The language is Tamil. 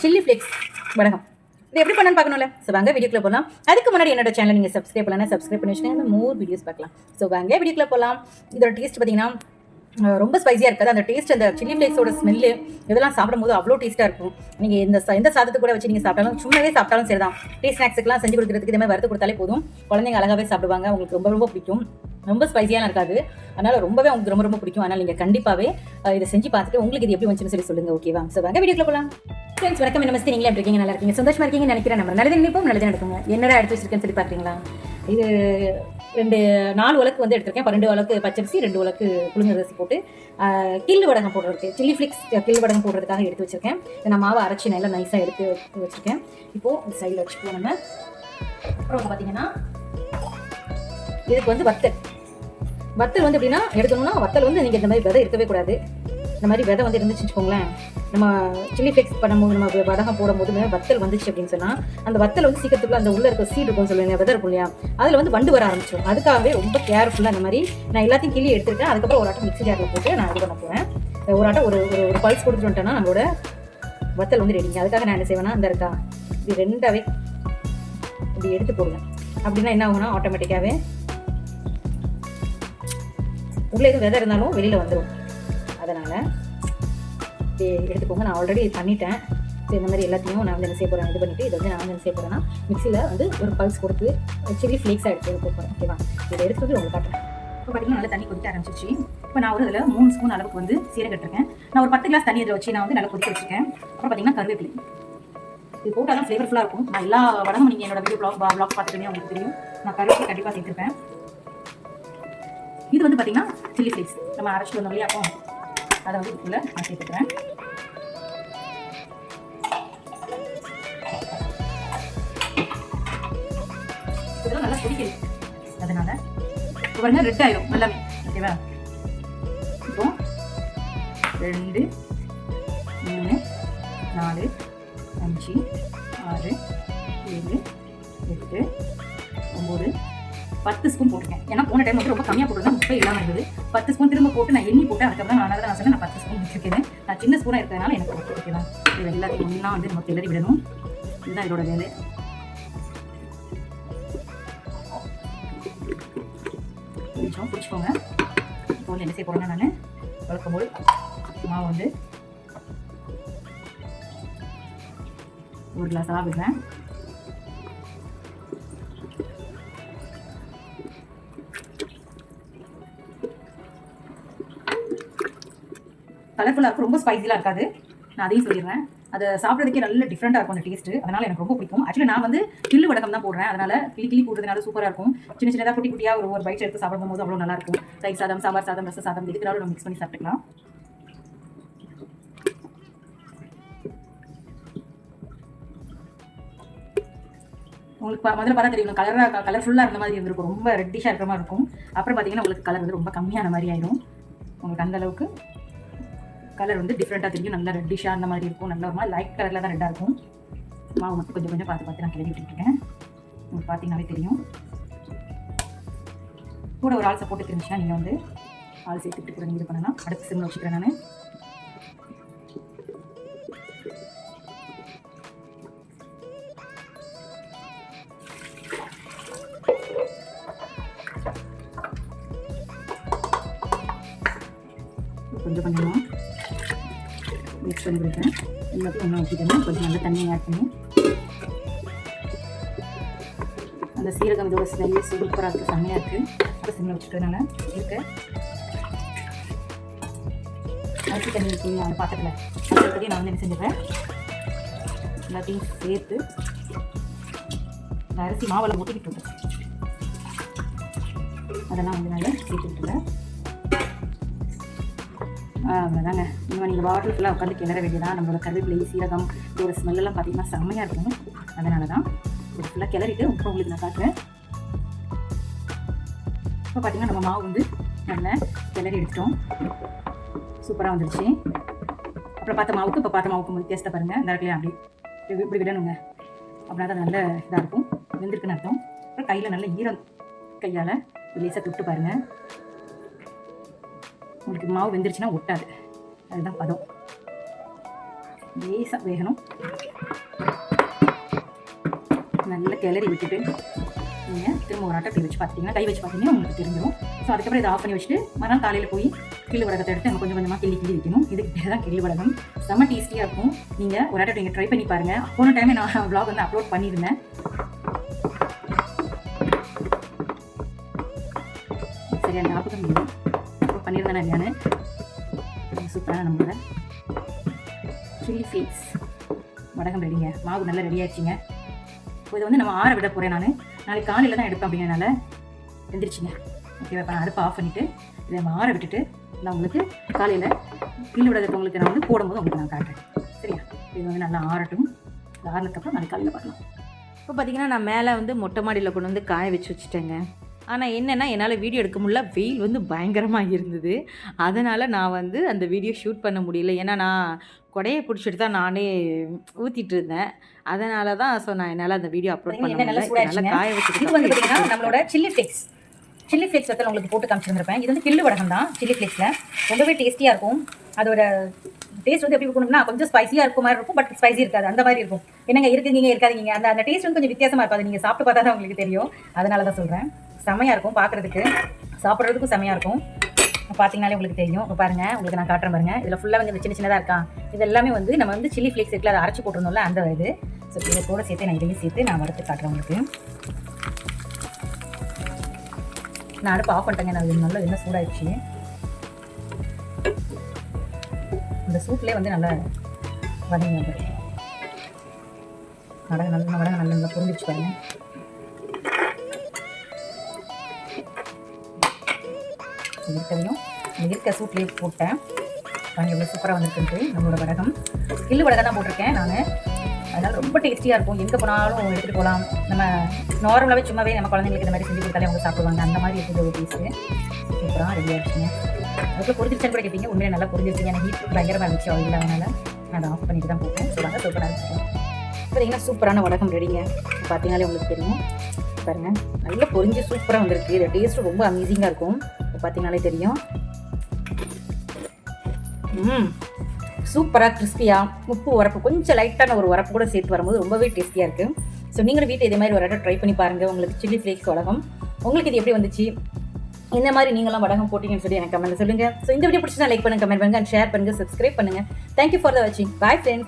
சில்லி ஃப்ளேக்ஸ் வடகம். இது எப்படி பண்ணு பார்க்கணும்ல. ஸோ வாங்க வீடியோக்குள்ள போகலாம். அதுக்கு முன்னாடி என்னோட சேனல் நீங்கள் சப்ஸ்கிரைப் பண்ணலாம், சப்ஸ்கிரைப் பண்ணி வச்சுக்கோங்க. மோர் வீடியோஸ் பார்க்கலாம். ஸோ வாங்க வீடியோக்குள்ள போகலாம். இதோட டேஸ்ட் பார்த்தீங்கன்னா ரொம்ப ஸ்பைஸியாக இருக்காது. அந்த டேஸ்ட், அந்த சில்லி ஃப்ளேக்ஸோட ஸ்மெல்லு இதெல்லாம் சாப்பிடும்போது அவ்வளோ டேஸ்ட்டாக இருக்கும். நீங்கள் எந்த சாதத்தை கூட வச்சு நீங்கள் சாப்பிட்டாலும், சும்மாவே சாப்பிட்டாலும் சரி தான். டீ ஸ்நாக்ஸுக்கெல்லாம் செஞ்சு கொடுக்குறதுக்கு இதே மாதிரி வறுத்து கொடுத்தாலே போதும். குழந்தைங்க அழகாகவே சாப்பிடுவாங்க. உங்களுக்கு ரொம்ப ரொம்ப பிடிக்கும். ரொம்ப ஸ்பைஸியாக இருக்காது. அதனால் ரொம்பவே உங்களுக்கு ரொம்ப ரொம்ப பிடிக்கும். அதனால் நீங்கள் கண்டிப்பாகவே இதை செஞ்சு பார்த்துட்டு உங்களுக்கு இது எப்படி வந்துச்சுன்னு சொல்லி சொல்லுங்கள். ஓகேவா? ஸோ வாங்க வீடியோக்குள்ள போகலாம். ஃப்ரெண்ட்ஸ் வணக்கம், நமஸ்தே. நீங்களே எப்படி இருக்கீங்க? நல்லா இருக்கீங்க, சந்தோஷமா இருக்கீங்கன்னு நினைக்கிறேன். நம்ம நல்லது நினைப்போம், நல்லது நடக்குங்க. என்னடா எடுத்து வச்சிருக்கேன்னு சொல்லி பார்த்தீங்களா? இது 4 உலக்கு வந்து எடுத்திருக்கேன். 12 உலக்கு பச்சரிசி, 2 உலக்கு புழுங்கல் அரிசி போட்டு கில்லு வடகம் போடுறதுக்கு, சில்லி ஃப்ளேக்ஸ் கில்லு வடகம் போடுறதுக்காக எடுத்து வச்சிருக்கேன். நான் மாவை அரைச்சி நல்லா நைஸாக எடுத்து வச்சிருக்கேன். இப்போது சைடில் வச்சுக்குவோம் நம்ம. அப்புறம் பார்த்தீங்கன்னா இதுக்கு வந்து வத்தல் வந்து எப்படின்னா எடுக்கணும்னா, வத்தல் வந்து நீங்கள் இந்த மாதிரி விதை இருக்கவே கூடாது. இந்த மாதிரி விதை வந்து இருந்துச்சு வச்சுக்கோங்களேன். நம்ம சில்லி ஃப்ளேக்ஸ் பண்ணும்போது, நம்ம வடகம் போடும்போது வத்தல் வந்துச்சு அப்படின்னு சொன்னால், அந்த வத்தல் வந்து சீக்கிரத்துக்குள்ள அந்த உள்ள இருக்க சீடு இருக்கும்னு சொல்லுவீங்க, விதை இருக்கும் இல்லையா, அதில் வந்து வண்டு வர ஆரம்பிச்சிடும். அதுக்காகவே ரொம்ப கேர்ஃபுல்லாக இந்த மாதிரி நான் எல்லாத்தையும் கிள்ளி எடுத்துருக்கேன். அதுக்கப்புறம் ஒரு ஆட்டம் மிக்ஸி ஜாரில் போட்டு நான் இது பண்ண போகிறேன். ஒரு ஆட்டம் ஒரு பல்ஸ் கொடுத்துட்டு வந்துட்டேன்னா நம்மளோட வத்தல் வந்து ரெடிங்க. அதுக்காக நான் என்ன செய்வேன்னா, இந்த இருக்கா இது 2ஆவே இப்படி எடுத்து போடுவேன். அப்படின்னா என்ன ஆகும்னா, ஆட்டோமேட்டிக்காகவே உள்ளே எதுவும் விதை இருந்தாலும் வெளியில் வந்துடும். அதனால் எடுத்துக்கோங்க. நான் ஆல்ரெடி பண்ணிட்டேன். ஸோ இந்த மாதிரி எல்லாத்தையும் நான் வந்து என்ன செய்ய போகிறேன், இது பண்ணிவிட்டு இதை வந்து நான் வந்து என்ன செய்ய போகிறேன்னா, மிக்சியில் வந்து ஒரு பல்ஸ் கொடுத்து சில்லி ஃப்ளேக்ஸாக எடுத்து போகிறேன். ஓகேவா? இதை எடுத்துட்டு உங்களுக்கு காட்டுறேன். இப்போ பார்த்தீங்கன்னா நல்லா தண்ணி கொதிக்க ஆரம்பிச்சிச்சு. இப்போ நான் இதில் 3 ஸ்பூன் அளவுக்கு வந்து சீரகம் எடுத்துருக்கேன். நான் ஒரு 10 கிளாஸ் தண்ணி இதில் வச்சு நான் வந்து நல்லா கொதிக்க வச்சுருக்கேன். அப்புறம் பார்த்தீங்கன்னா கருவேப்பிலை. இது போட்டாலும் ஃப்ளேவர்ஃபுல்லாக இருக்கும். நான் எல்லா வடமும் நீங்கள் என்னோட வீடியோ ப்ளாக் பார்த்துட்டுமே உங்களுக்கு தெரியும். நான் கருவேப்பிலை கண்டிப்பாக சேர்த்துருப்பேன். இது வந்து பார்த்தீங்கன்னா சில்லி ஃப்ளேக்ஸ் நம்ம அரைச்சிட்டு வந்தோம் இல்லையா, அப்போ அதை வந்து இதுக்குள்ளே நான் சேர்த்துக்கிறேன். இதெல்லாம் நல்லா கொதிக்குது. அதனால இப்போ பாருங்க ரெட் ஆயிடும் நல்லாவே. ஓகேவா? இப்போ 2 3 4 5 6 7 8 9 10 ஸ்பூன் போட்டிருக்கேன். ஏன்னா போன டைம் வந்து ரொம்ப கம்மியாக போட்டுருந்தேன், முட்டை இல்லாமல் இருந்தது. 10 ஸ்பூன் திரும்ப போட்டு நான் எண்ணி போட்டு அதுக்கப்புறம் நான் சொன்னேன் நான் 10 ஸ்பூன் வச்சுருக்கேன். நான் சின்ன ஸ்பூனாக இருக்கிறதுனால எனக்கு ஓகேவா? இது எல்லாத்தையும் ஒன்றா வந்து நம்ம கிளறி விடணும். இதுதான் இதோட வேலை. கொஞ்சம் பிடிச்சிக்கோங்க. இப்போ வந்து என்ன செய்ய போகிறேன்னா, நான் வழக்கம் போல் மாவு வந்து 1 கிளாஸ் விடுறேன். கலர்ஃபுல்லாக இருக்கும், ரொம்ப ஸ்பைஸிலாம் இருக்காது. நான் அதையும் சொல்லிடுறேன். அதை சாப்பிட்றதுக்கே நல்ல டிஃப்ரெண்ட்டாக இருக்கும் அந்த டேஸ்ட்டு. அதனால் எனக்கு ரொம்ப பிடிக்கும். ஆக்சுவலி நான் வந்து கில்லு வடகம் தான் போடுறேன். அதனால் கிளி போடுறதுனால சூப்பராக இருக்கும். சின்ன சின்னதாக குட்டி குட்டியாக ஒரு பைட் எடுத்து சாப்பிடும்போது அவ்வளோ நல்லாயிருக்கும். தயிர் சாதம், சாம்பார் சாதம், ரச சாதம் இதுக்குனாலும் நம்ம மிக்ஸ் பண்ணி சாப்பிட்டுக்கலாம். உங்களுக்கு முதல்ல பார்த்தா தெரியும், கலர்ஃபுல்லாக இருந்த மாதிரி இருந்திருக்கும். ரொம்ப ரெட்டிஷாக இருக்கிற மாதிரி இருக்கும். அப்புறம் பார்த்தீங்கன்னா உங்களுக்கு கலர் வந்து ரொம்ப கம்மியான மாதிரி ஆயிடும். உங்களுக்கு அந்தளவுக்கு கலர் வந்து டிஃப்ரெண்ட்டாக தெரியும். நல்லா ரெட்டிஷாக அந்த மாதிரி இருக்கும். நல்ல ஒரு மாதிரி லைட் கலரில் தான் ரெட்டாக இருக்கும். மாவு மட்டும் கொஞ்சம் கொஞ்சம் பார்த்து நான் கிளறி விட்டுருக்கேன். உங்களுக்கு பார்த்தீங்கன்னாவே தெரியும். கூட ஒரு ஆள் சப்போர்ட் இருந்துச்சுன்னா நீங்கள் வந்து ஆள் சேர்த்துட்டு நீங்கள் இது பண்ணலாம். அடுத்து சிம்மில் வச்சுக்கிறேன் நான். கொஞ்சம் கொஞ்சமாக மிக்ஸ் பண்ணி கொடுக்குறேன். எல்லாத்தையும் ஒன்றா ஊற்றிட்டேன். கொஞ்சம் நல்லா தண்ணியை ஆட் பண்ணி அந்த சீரகம் இதோட ஸ்மெல்லு சூப்பராக இருக்குது, செம்மையாக இருக்குது. அப்புறம் சிம்மில் வச்சுக்கிறதுனால இருக்கு. அரிசி தண்ணி வச்சுங்க அந்த பாத்திரத்தில் அதுக்கடியே நான் வந்து என்ன செஞ்சுருவேன், எல்லாத்தையும் சேர்த்து இந்த அரிசி மாவில் ஊற்றிக்கிட்டு இருக்கேன். அதெல்லாம் வந்து நல்லா சேர்த்து விட்டுருவேன். அவ்வளோதாங்க. இன்னும் நீங்கள் வாட்டர் ஃபுல்லாக உட்காந்து கிளற வேண்டியதான். நம்மளோட கருவேப்பிலை சீரகம் இதோட ஸ்மெல்லாம் பார்த்தீங்கன்னா செம்மையாக இருக்கும். அதனால தான் இது ஃபுல்லாக கிளறிட்டு இப்போ உங்களுக்கு நான் காட்டுறேன். இப்போ பார்த்தீங்கன்னா நம்ம மாவு வந்து நல்லா கிளறி எடுத்துட்டோம். சூப்பராக வந்துடுச்சு. அப்புறம் பார்த்த மாவுக்கு இப்போ பார்த்த மாவுக்கு வித்தியாசத்தை பாருங்கள். இந்த இடத்துல அப்படி இப்படி விடணுங்க. அப்படின்னா தான் நல்ல இதாக இருக்கும், வெந்திருக்குன்னு அர்த்தம். அப்புறம் கையில் நல்ல ஈரம் கையால் லேசாக தொட்டு பாருங்கள். உங்களுக்கு மாவு வெந்துருச்சுன்னா ஒட்டாது. அதுதான் பதம். லேசாக வேகணும். நல்லா கிளறி விட்டுட்டு நீங்கள் திரும்ப ஒரு ஆட்டை வச்சு பார்த்தீங்கன்னா கை வச்சு பார்த்தீங்கன்னா உங்களுக்கு தெரிஞ்சிடும். ஸோ அதுக்கப்புறம் இதை ஆஃப் பண்ணி வச்சுட்டு மறுநாள் காலையில் போய் கிள்ளு வடகத்தை எடுத்து நம்ம கொஞ்சம் கொஞ்சமாக கிள்ளி வைக்கணும். இதுக்கு பேர் தான் கிள்ளு வடகம். செம்ம டேஸ்டியாக இருக்கும். நீங்கள் ஒரு ஆட்டை நீங்கள் ட்ரை பண்ணி பாருங்கள். போன டைமே நான் வ்ளாக் வந்து அப்லோட் பண்ணியிருந்தேன். சரியா ஞாபகம் இல்லை அப்லோட் பண்ணியிருந்தேன் இல்லையான்னு. சூப்பரான நம்மளோட சில்லி ஃப்ளேக்ஸ் வடகம் ரெடிங்க. மாவு நல்லா ரெடி ஆயிடுச்சிங்க. இதை வந்து நம்ம ஆற விட போகிறேன். நான் நாளைக்கு காலையில் தான் எடுப்பேன் அப்படிங்கிறனால எந்திரிச்சிங்க. ஓகேவா? இப்போ நான் அடுப்பை ஆஃப் பண்ணிவிட்டு இதை நம்ம ஆற விட்டுட்டு நான் உங்களுக்கு காலையில் கிள்ளு விடத்தை உங்களுக்கு நான் வந்து போடும்போது உங்களுக்கு நான் காட்டுறேன். சரியா? இது வந்து நல்லா ஆறட்டும். ஆறினதுக்கப்புறம் நாளைக்கு காலையில் பார்க்கலாம். இப்போ பார்த்தீங்கன்னா நான் மேலே வந்து மொட்டை மாடியில் கொண்டு வந்து காய வச்சுட்டேங்க. ஆனால் என்னென்னா என்னால் வீடியோ எடுக்க முடியல. வெயில் வந்து பயங்கரமாக இருந்தது. அதனால் நான் வந்து அந்த வீடியோ ஷூட் பண்ண முடியல. ஏன்னா நான் கொடையை பிடிச்சிட்டு தான் நானே ஊற்றிட்டு இருந்தேன். அதனால தான் நான் என்னால் அந்த வீடியோ அப்லோட் பண்ண முடியல. நல்லா காய வச்சுட்டு இது வந்து பார்த்தீங்கன்னா நம்மளோட சில்லி ஃப்ளேக்ஸ் வத்தல் உங்களுக்கு போட்டு காமிச்சிருந்திருப்பேன். இது வந்து கிள்ளு வடகம் தான். சில்லி ஃப்ளேக்ஸில் ரொம்பவே டேஸ்டியாக இருக்கும். அதோட டேஸ்ட் வந்து எப்படி இருக்கணும்னா கொஞ்சம் ஸ்பைசியாக இருக்கும் மாதிரி இருக்கும். பட் ஸ்பைசி இருக்காது. அந்த மாதிரி இருக்கும். என்னங்க இருக்குங்க இருக்காதீங்க. அந்த டேஸ்ட் வந்து கொஞ்சம் வித்தியாசமாக இருக்காது. நீங்கள் சாப்பிட்டு பார்த்தா தான் உங்களுக்கு தெரியும். அதனால தான் சொல்கிறேன். செமையாக இருக்கும் பார்க்குறதுக்கு, சாப்பிட்றதுக்கும் செமையாக இருக்கும். பார்த்தீங்கனாலே உங்களுக்கு தெரியும். இப்போ பாருங்கள், உங்களுக்கு நான் காட்டுறேன் பாருங்கள். இதில் ஃபுல்லாக வந்து சின்ன சின்னதாக இருக்கா. இது எல்லாமே வந்து நம்ம வந்து சில்லி ஃப்ளேக்ஸ் இருக்குல்ல, அதை அரைச்சி போட்டிருந்தோம்ல அந்த இது. ஸோ இதை கூட சேர்த்து நான் இதையும் சேர்த்து நான் வறுத்து காட்டுறேன் உங்களுக்கு. நான் அடுப்பு ஆஃப் பண்ணிட்டேங்க. நான் இது நல்லா என்ன சூடாகிடுச்சு. இந்த சூட்லேயே வந்து நல்லா வதங்க வடகம் நல்லா பொரிஞ்சிச்சு பாருங்கள். இருக்க சூட்லேயே போட்டேன். பாருங்கள் எவ்வளோ சூப்பராக வந்துருக்குன்ட்டு நம்மளோட வடகம். கிள்ளு வடகம் தான் போட்டிருக்கேன் நான். அதனால் ரொம்ப டேஸ்டியாக இருக்கும். எங்கே போனாலும் எடுத்துகிட்டு போகலாம். நம்ம நார்மலாகவே சும்மாவே நம்ம குழந்தைங்களுக்கு இந்த மாதிரி செஞ்சு கொடுத்தாலே அவங்க சாப்பிடுவாங்க. அந்த மாதிரி இருக்குது ஒரு டேஸ்ட்டு. சூப்பராக ரெடி ஆகிடுச்சுங்க. அதுக்கு பொரிஞ்சிருச்சான்னு கூட கேட்பீங்க. உண்மையிலே நல்லா பொரிஞ்சிருச்சுங்க. எனக்கு ஹீட் பயங்கரமாக இருந்துச்சு ஆயில். அதனால் நான் அதை ஆஃப் பண்ணிட்டு தான் போட்டேன். சொல்லுவாங்க சூப்பராக இருந்துச்சு. பார்த்தீங்கன்னா சூப்பரான வடகம் ரெடிங்க. பார்த்தீங்கனாலே உங்களுக்கு தெரியும். பாருங்கள் நல்லா பொரிஞ்சு சூப்பராக வந்திருக்கு. இது டேஸ்ட்டு ரொம்ப அமேசிங்காக இருக்கும். பார்த்தீங்கனாலே தெரியும். சூப்பராக கிறிஸ்பியாக உப்பு உரப்பு கொஞ்சம் லைட்டான ஒரு உரப்பு கூட சேர்த்து வரும்போது ரொம்பவே டேஸ்டியாக இருக்குது. ஸோ நீங்களும் வீட்டை இதே மாதிரி ஒரு ட்ரை பண்ணி பாருங்கள். உங்களுக்கு சில்லி ஃப்ளேக்ஸ் வடகம் உங்களுக்கு இது எப்படி வந்துச்சு, இந்த மாதிரி நீங்களாம் வடகம் போட்டிங்கன்னு சொல்லி எனக்கு கமெண்ட் சொல்லுங்கள். ஸோ இந்த வீடியோ பிடிச்சா லைக் பண்ணுங்கள், கமெண்ட் பண்ணுங்கள், ஷேர் பண்ணுங்கள், சப்ஸ்கிரைப் பண்ணுங்கள். தேங்க்யூ ஃபார் த வாட்சிங். Bye friends.